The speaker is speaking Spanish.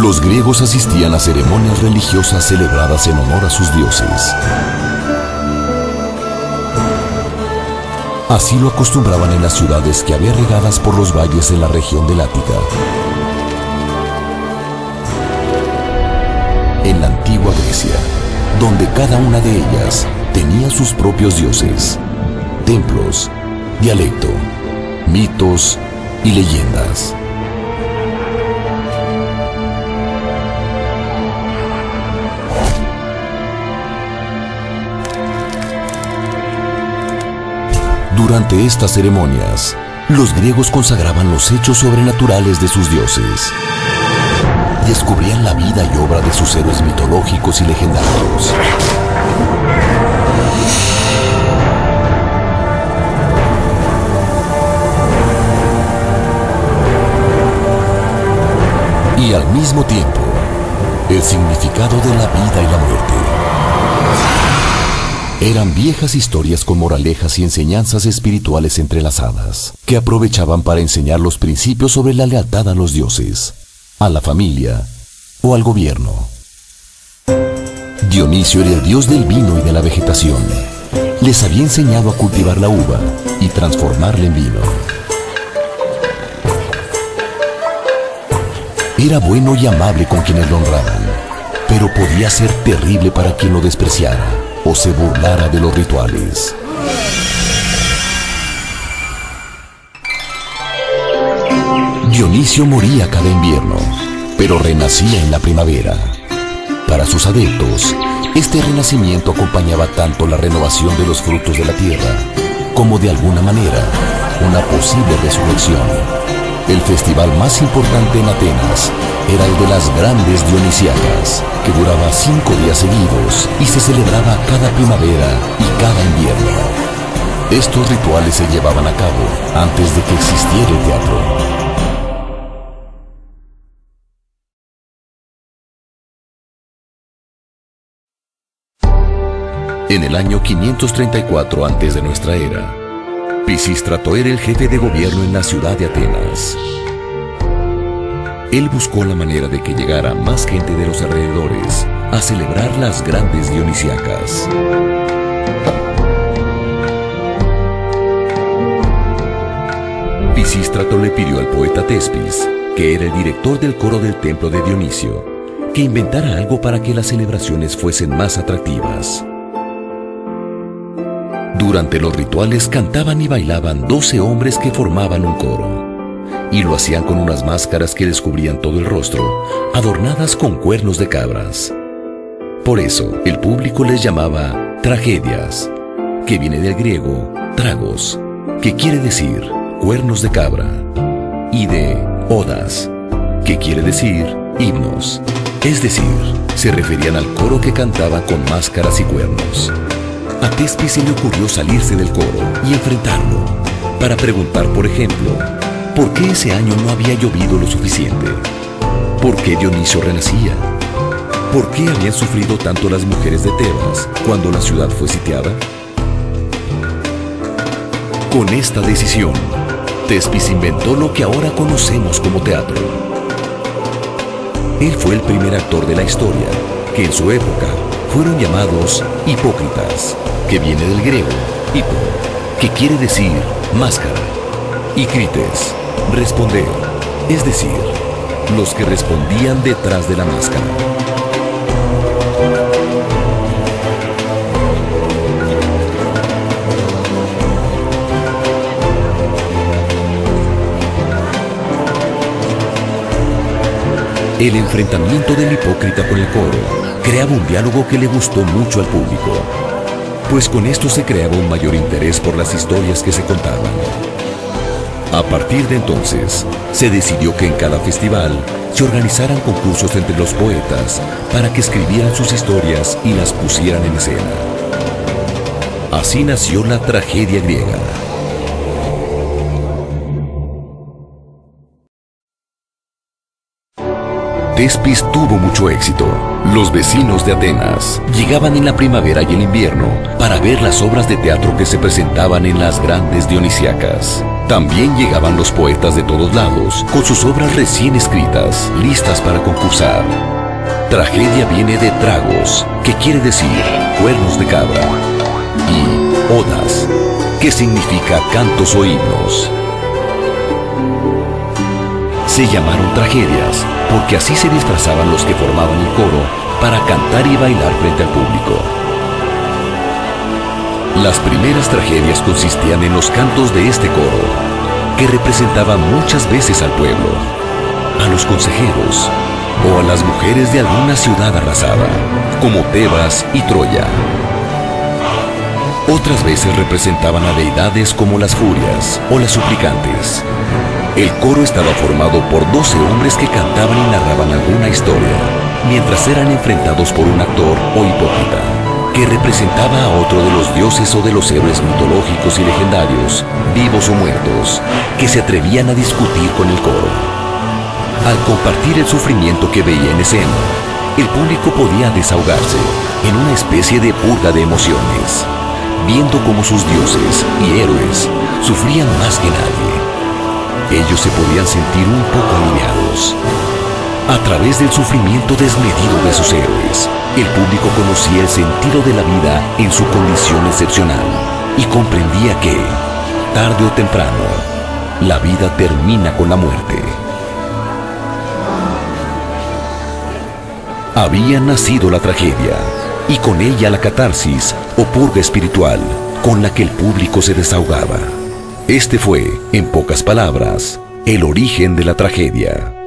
Los griegos asistían a ceremonias religiosas celebradas en honor a sus dioses. Así lo acostumbraban en las ciudades que había regadas por los valles en la región del Ática. En la antigua Grecia, donde cada una de ellas tenía sus propios dioses, templos, dialecto, mitos y leyendas. Durante estas ceremonias, los griegos consagraban los hechos sobrenaturales de sus dioses. Descubrían la vida y obra de sus héroes mitológicos y legendarios. Y al mismo tiempo, el significado de la vida y la muerte. Eran viejas historias con moralejas y enseñanzas espirituales entrelazadas, que aprovechaban para enseñar los principios sobre la lealtad a los dioses, a la familia o al gobierno. Dionisio era el dios del vino y de la vegetación. Les había enseñado a cultivar la uva y transformarla en vino. Era bueno y amable con quienes lo honraban, pero podía ser terrible para quien lo despreciara o se burlara de los rituales. Dionisio moría cada invierno, pero renacía en la primavera. Para sus adeptos, este renacimiento acompañaba tanto la renovación de los frutos de la tierra, como de alguna manera, una posible resurrección. El festival más importante en Atenas era el de las grandes Dionisíacas, que duraba 5 días seguidos y se celebraba cada primavera y cada invierno. Estos rituales se llevaban a cabo antes de que existiera el teatro. En el año 534 antes de nuestra era, Pisístrato era el jefe de gobierno en la ciudad de Atenas. Él buscó la manera de que llegara más gente de los alrededores a celebrar las grandes Dionisíacas. Pisístrato le pidió al poeta Tespis, que era el director del coro del templo de Dionisio, que inventara algo para que las celebraciones fuesen más atractivas. Durante los rituales cantaban y bailaban 12 hombres que formaban un coro, y lo hacían con unas máscaras que les cubrían todo el rostro, adornadas con cuernos de cabras. Por eso, el público les llamaba tragedias, que viene del griego tragos, que quiere decir cuernos de cabra, y de odas, que quiere decir himnos, es decir, se referían al coro que cantaba con máscaras y cuernos. A Tespis se le ocurrió salirse del coro y enfrentarlo, para preguntar, por ejemplo, ¿por qué ese año no había llovido lo suficiente? ¿Por qué Dionisio renacía? ¿Por qué habían sufrido tanto las mujeres de Tebas cuando la ciudad fue sitiada? Con esta decisión, Tespis inventó lo que ahora conocemos como teatro. Él fue el primer actor de la historia, que en su época fueron llamados hipócritas, que viene del griego hipo, que quiere decir máscara, y crites, responder, es decir, los que respondían detrás de la máscara. El enfrentamiento del hipócrita con el coro creaba un diálogo que le gustó mucho al público, pues con esto se creaba un mayor interés por las historias que se contaban. A partir de entonces, se decidió que en cada festival se organizaran concursos entre los poetas para que escribieran sus historias y las pusieran en escena. Así nació la tragedia griega. Tespis tuvo mucho éxito. Los vecinos de Atenas llegaban en la primavera y el invierno para ver las obras de teatro que se presentaban en las grandes Dionisíacas. También llegaban los poetas de todos lados, con sus obras recién escritas, listas para concursar. Tragedia viene de tragos, que quiere decir cuernos de cabra, y odas, que significa cantos o himnos. Se llamaron tragedias porque así se disfrazaban los que formaban el coro para cantar y bailar frente al público. Las primeras tragedias consistían en los cantos de este coro, que representaba muchas veces al pueblo, a los consejeros o a las mujeres de alguna ciudad arrasada, como Tebas y Troya. Otras veces representaban a deidades como las furias o las suplicantes. El coro estaba formado por 12 hombres que cantaban y narraban alguna historia, mientras eran enfrentados por un actor o hipócrita, que representaba a otro de los dioses o de los héroes mitológicos y legendarios, vivos o muertos, que se atrevían a discutir con el coro. Al compartir el sufrimiento que veía en escena, el público podía desahogarse en una especie de purga de emociones, viendo cómo sus dioses y héroes sufrían más que nadie. Ellos se podían sentir un poco aliviados. A través del sufrimiento desmedido de sus héroes, el público conocía el sentido de la vida en su condición excepcional y comprendía que, tarde o temprano, la vida termina con la muerte. Había nacido la tragedia y con ella la catarsis o purga espiritual con la que el público se desahogaba. Este fue, en pocas palabras, el origen de la tragedia.